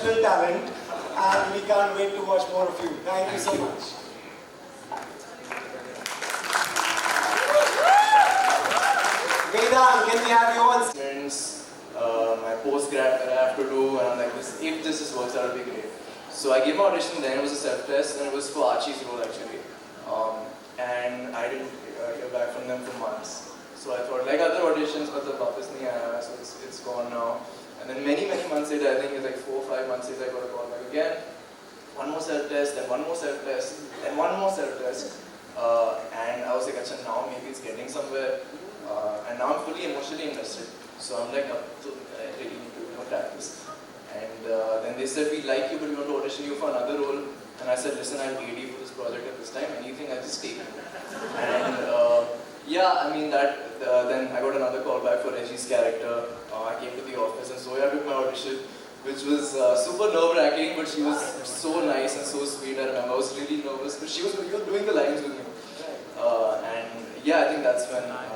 exceptional talent, and we can't wait to watch more of you. Thank you so much. Vedant, can we have you on? My post-grad that I have to do, and I'm like, if this works out, it'll be great. So I gave my audition, then it was a self-test, and it was for ARCHIES role actually. And I didn't hear back from them for months. So I thought, like other auditions, but the वापस नहीं आया, so it's gone now. And then many months later, I think it's like 4 or 5 months later, I got a call back again. One more self-test, then one more self-test, then one more self-test. And I was like, Achha, now maybe it's getting somewhere. And now I'm fully emotionally invested. So I'm like, I really need to practice. And then they said, we like you, but we want to audition you for another role. And I said, listen, I'll AD for this project at this time. Anything, I just take it. And yeah, I mean that. Then I got another call back for Reggie's character. I came to the office and Zoya took my audition, which was super nerve-wracking, but she was so nice and so sweet. I remember I was really nervous, but she was doing the lines with me. And yeah, I think that's when I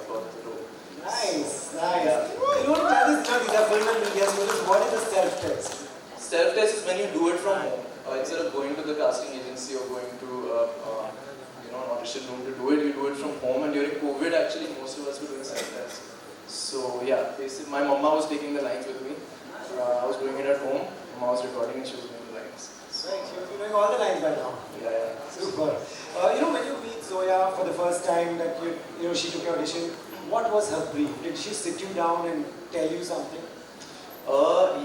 got the role. Nice, nice. Yeah. You want to tell this joke, these are film and media students, what is a self-test? Self-test is when you do it from home. Instead of going to the casting agency or going to an audition room to do it, you do it from home. And during COVID, actually, most of us were doing self-test. So yeah, basically, my mama was taking the lines with me. I was doing it at home. Mama was recording and she was doing the lines. Right, she was doing all the lines by now. Yeah. Super. When you meet Zoya for the first time that she took your audition, what was her brief? Did she sit you down and tell you something?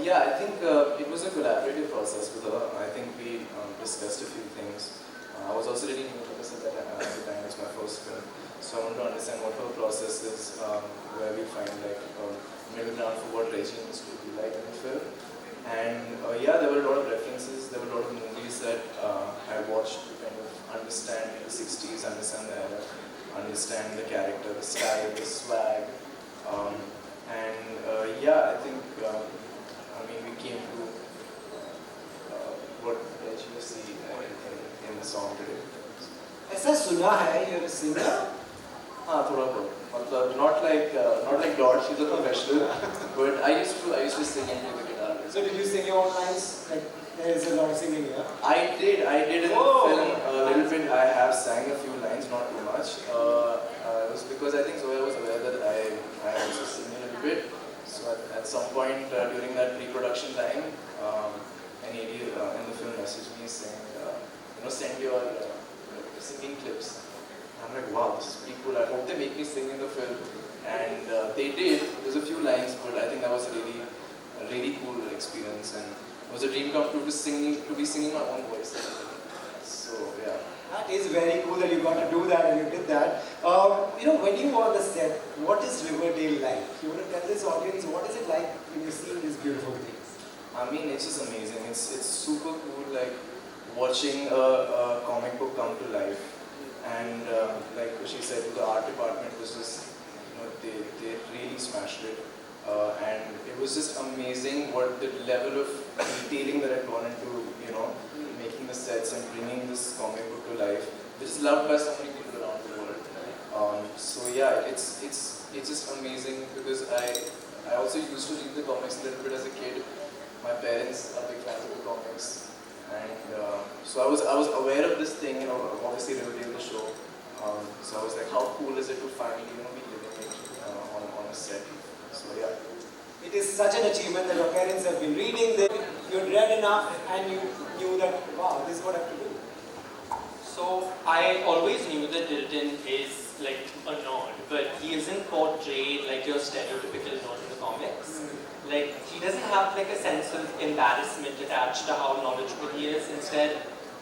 Yeah, I think it was a collaborative process with her. I think we discussed a few things. I was also really new to this at the time. It was my first film. So I wanted to understand what her process is, where we find like middle ground for what Reggie needs to be like in the film. And yeah, there were a lot of references. There were a lot of movies that I watched to kind of understand the 60s, understand the era, understand the character, the style, the swag. Yeah, I think, we came to what you see in the song today. ऐसा सुना है you're a singer? हाँ, थोड़ा बहुत. Not like Dot, she's a professional, but I used to sing and play the guitar. So did you sing your own lines? Like there is a lot of singing here. I did in the film a little bit. I have sang a few lines, not too much. It was because I think Zoya was aware that I also sing a little bit. So at some point during that pre-production time, an AD in the film messaged me saying, send your singing clips. I'm like, wow, this is pretty cool. I hope they make me sing in the film. And they did. There's a few lines, but I think that was a really cool experience. And it was a dream come true to be singing my own voice. So yeah. That is very cool that you got to do that and you did that. When you were on the set, what is Riverdale like? You want to tell this audience, what is it like when you see these beautiful things? I mean, it's just amazing. It's super cool, like watching a comic book come to life. And like she said, the art department was just, they really smashed it. And it was just amazing what the level of detailing that had gone into, making the sets and bringing this comic book to life, which is loved by so many people around the world. So yeah, it's just amazing because I also used to read the comics a little bit as a kid. My parents are big fans of the comics, and so I was aware of this thing. Obviously Riverdale the show. So I was like, how cool is it to finally be living it on a set? So yeah. It is such an achievement that your parents have been reading them, you had read enough and you knew that, wow, this is what I have to do. So I always knew that Dilton is like a nerd, but he isn't portrayed like your stereotypical nerd in the comics. Like, he doesn't have like a sense of embarrassment attached to how knowledgeable he is. Instead,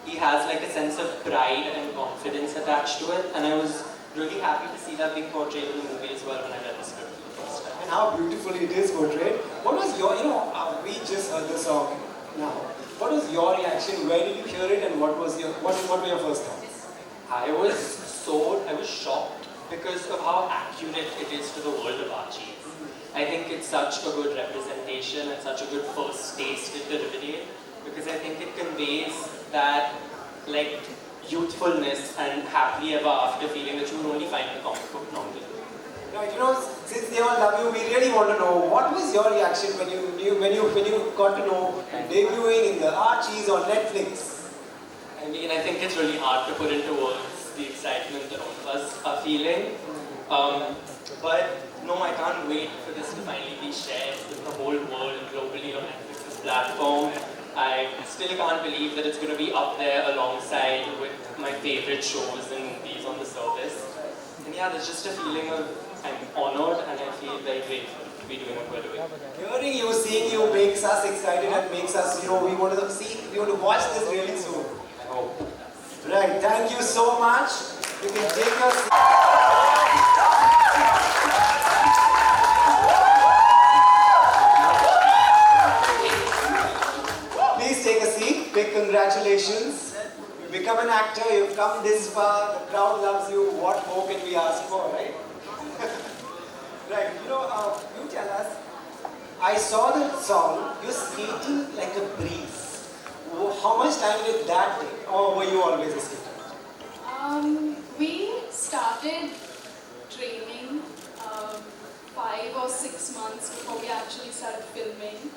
he has like a sense of pride and confidence attached to it. And I was really happy to see that being portrayed in the movie as well when I read the script for the first time. And how beautifully it is portrayed. What was your, we just heard the song now. What was your reaction? Where did you hear it and what were your first thoughts? I was shocked because of how accurate it is to the world of Archie. I think it's such a good representation and such a good first taste into Riverdale because I think it conveys that like youthfulness and happily ever after feeling that you would only find in a comic book normally. Right, since they all love you, we really want to know what was your reaction when you got to know debuting in the Archies on Netflix. I mean, I think it's really hard to put into words the excitement that all of us are feeling. But no, I can't wait for this to finally be shared with the whole world globally on Netflix's platform. I still can't believe that it's going to be up there alongside with my favorite shows and movies on the service. And yeah, there's just a feeling of I'm honored and I feel very grateful to be doing what we're doing. Hearing you, seeing you makes us excited and makes us, we want to watch this really soon. I hope. Right, thank you so much. You can take us. Please take a seat. Big congratulations. You've become an actor, you've come this far, the crowd loves you. What more can we ask for, right? Right, you tell us. I saw the song, you're skating like a breeze. How much time did that take? Or were you always a skater? We started training 5 or 6 months before we actually started filming.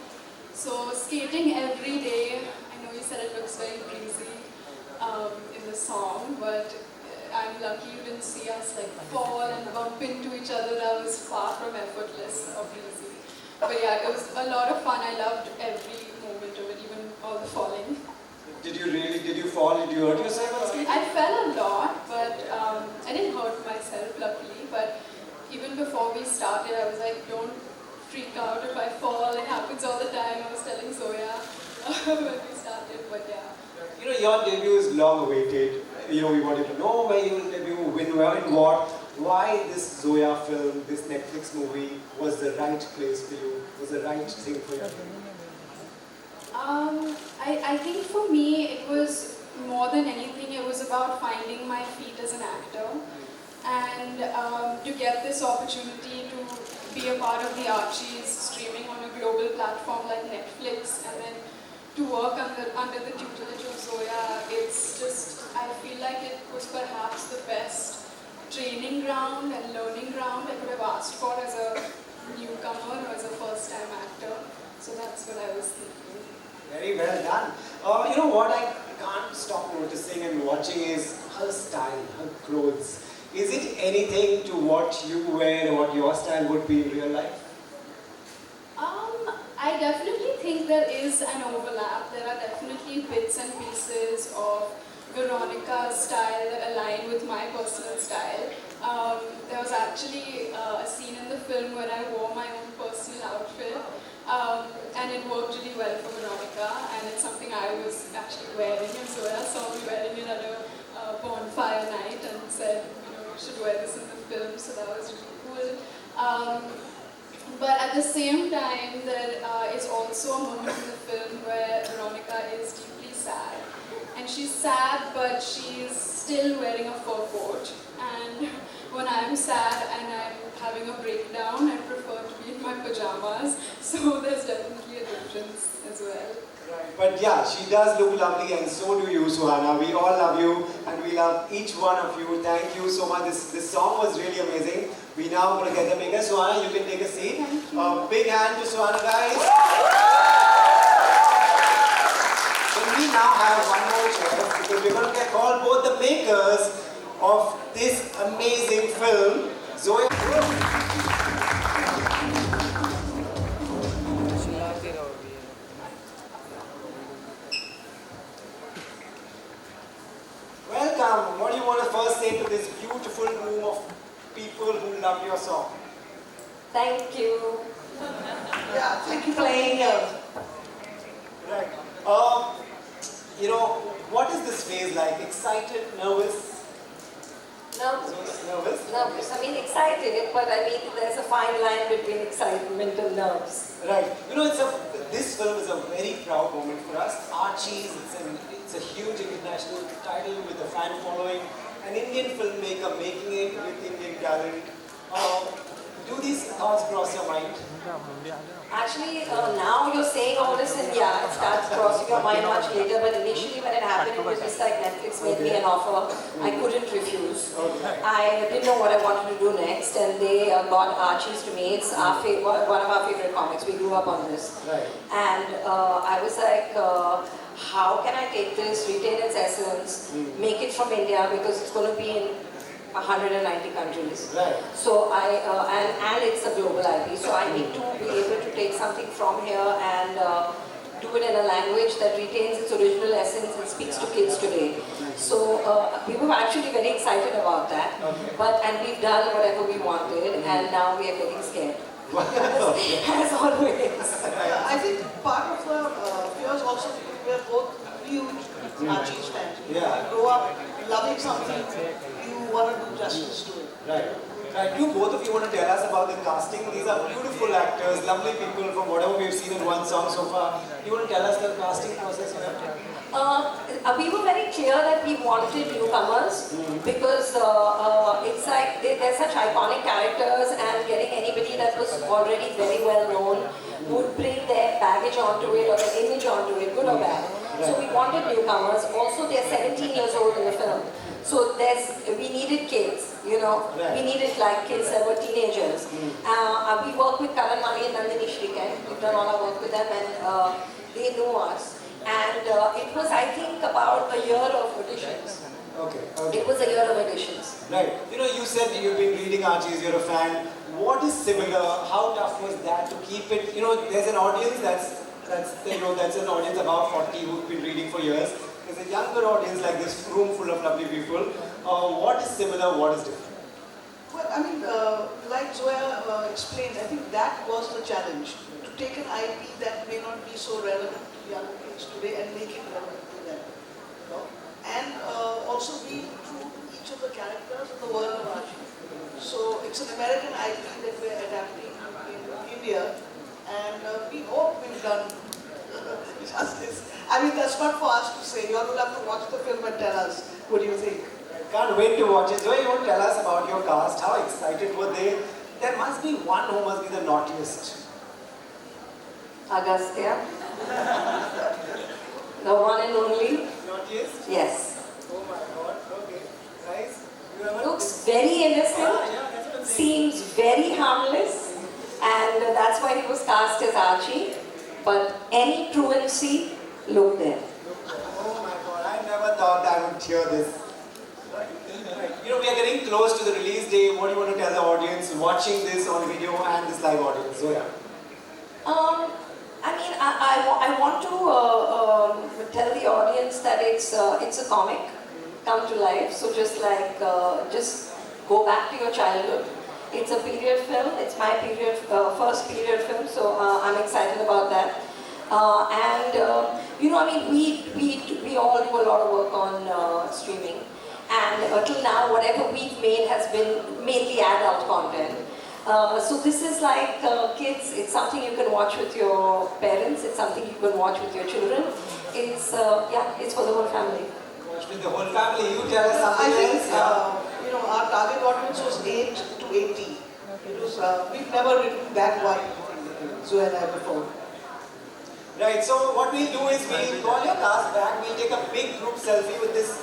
So skating every day, I know you said it looks very breezy in the song, but I'm lucky you didn't see us like fall and bump into each other. That was far from effortless or breezy. But yeah, it was a lot of fun. I loved every moment of it, even all the falling. Did you fall? Did you hurt yourself on skating? I fell a lot, but I didn't hurt myself, luckily. But even before we started, I was like, don't freak out if I fall. It happens all the time. I was telling Zoya when we started, but yeah. Your debut is long awaited. We wanted to know where you will debut, when, where, and what. Why this Zoya film, this Netflix movie was the right place for you, was the right thing for you? I think for me, it was more than anything, it was about finding my feet as an actor. And to get this opportunity to be a part of the Archies streaming on a global platform like Netflix, and then to work under the tutelage of Zoya, it's just, I feel like it was perhaps the best training ground and learning ground I could have asked for as a newcomer or as a first-time actor. So that's what I was thinking. Very well done. What I can't stop noticing and watching is her style, her clothes. Is it anything to what you wear or what your style would be in real life? I definitely think there is an overlap. There are definitely bits and pieces of Veronica's style that align with my personal style. There was actually a scene in the film where I wore my own personal outfit, and it worked really well for Veronica, and it's something I was actually wearing, and Zoya saw me wearing it at a bonfire night and said, you should wear this in the film, so that was really cool. But at the same time, there is also a moment in the film where Veronica is deeply sad. And she's sad, but she's still wearing a fur coat. And when I'm sad and I'm having a breakdown, I prefer to be in my pajamas. So there's definitely a difference as well. Right. But yeah, she does look lovely, and so do you, Suhana. We all love you, and we love each one of you. Thank you so much. This song was really amazing. We now going to get the maker. Suhana, you can take a seat. Big hand to Suhana, guys. So we now have one more chair, because we're going to call both the makers of this amazing film, Zoya. Welcome. What do you want to first say to this beautiful room of people who love your song? Thank you. Yeah, thank you for playing it. Right. What is this phase like? Excited, nervous? Nervous? Nervous. I mean, excited, but I mean, there's a fine line between excitement and nerves. Right. This film is a very proud moment for us. Archies, it's a huge international title with a fan following. An Indian filmmaker making it with Indian talent. Do these thoughts cross your mind? Actually, now you're saying all this and yeah, it starts crossing your mind much later, but initially when it happened, it was just like Netflix made me an offer. I couldn't refuse. I didn't know what I wanted to do next, and they got Archies to me. It's one of our favorite comics. We grew up on this. Right. And I was like, how can I take this, retain its essence, make it from India, because it's going to be in 190 countries. Right. So and it's a global IP, so I need to be able to take something from here and do it in a language that retains its original essence and speaks to kids today. So we were actually very excited about that, and we've done whatever we wanted, and now we are getting scared. As always. I think part of the fears also, we are both huge Archie's fans. Yeah. You grow up loving something, you want to do justice to it. Right. Right. Do both of you want to tell us about the casting? These are beautiful actors, lovely people from whatever we've seen in one song so far. Do you want to tell us the casting process? We were very clear that we wanted newcomers because it's like they're such iconic characters, and getting anybody that was already very well known would bring their baggage onto it or their image onto it, good or bad. So we wanted newcomers. Also, they're 17 years old in the film. So we needed kids, you know. We needed like kids that were teenagers. We worked with Karan Mani and Nandini Shriken. We've done all our work with them, and they knew us. And it was, I think, about a year of auditions. Okay. It was a year of auditions. Right. You know, you said you've been reading Archie's, you're a fan. What is similar? How tough was that to keep it? You know, there's an audience that's an audience about 40 who've been reading for years. There's a younger audience like this room full of lovely people. What is similar? What is different? Well, I mean, like Zoya explained, I think that was the challenge. To take an IP that may not be so relevant to young kids today and make it relevant to them. You know? And also be true to each of the characters in the world of Archie. So it's an American IP that we're adapting in India, and we hope we've done justice. I mean, that's not for us to say. You all will have to watch the film and tell us what do you think. Can't wait to watch it. Zoe, you want to tell us about your cast? How excited were they? There must be one who must be the naughtiest. Agastya. The one and only. Naughtiest? Yes. Oh my God. Okay. Guys, you ever... Looks very innocent. Yeah, that's what I'm saying. Seems very harmless, and that's why he was cast as Archie. But any truancy, look there. Oh my God, I never thought I would hear this. Right. You know, we are getting close to the release day. What do you want to tell the audience watching this on video and this live audience? Zoya. I mean, I want to tell the audience that it's a comic come to life. So just go back to your childhood. It's a period film. It's my first period film. So I'm excited about that. You know, I mean, we all do a lot of work on streaming. And till now, whatever we've made has been mainly adult content. So this is like kids, it's something you can watch with your parents, it's something you can watch with your children. It's for the whole family. Watch with the whole family. You tell us I something think, else. you know, our target audience was 8 to 80. It was, we've never written that wide, Zoe and I before. Right, so what we'll do is we'll call your cast back, we'll take a big group selfie with this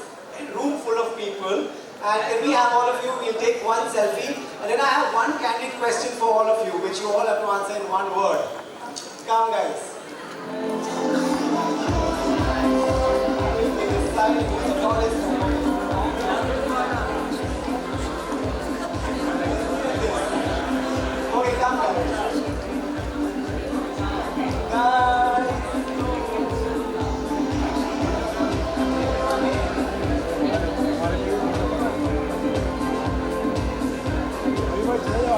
room full of people, and then we have all of you, we'll take one selfie, and then I have one candid question for all of you, which you all have to answer in one word. Come guys. Okay, come guys.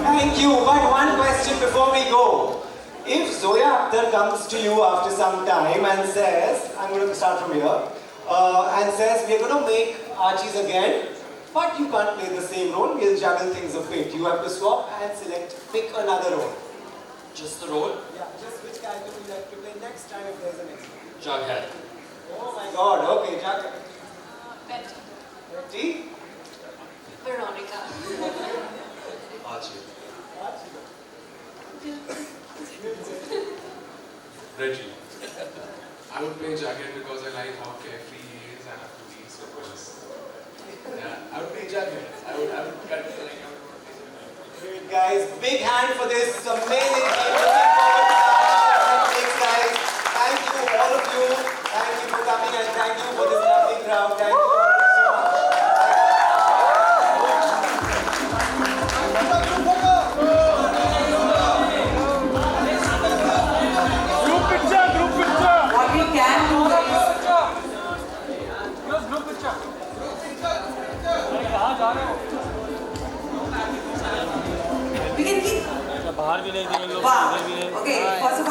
Thank you, but one question before we go. If Zoya Akhtar comes to you after some time and says, I'm going to start from here, and says, we're going to make Archies again, but you can't play the same role, we'll juggle things a bit. You have to swap and pick another role. Just the role? Yeah, just which character would you like to play next time if there's a next one? Jughead. Oh my God, okay, Jack. Betty. Betty? Veronica. Archie. Archie. Reggie. I would play Jagged because I like how carefree he is and how he is slippers. Yeah, I would play Jagged. I would cut like I would play Jagged. Great guys, big hand for this amazing game. Looking forward to next guys. Thank you all of you. Thank you for coming and thank you for this lovely crowd. Thank you so much. What we can do is we can keep. बाहर भी नहीं थे लोग, Wow. इधर भी नहीं। Okay, first of all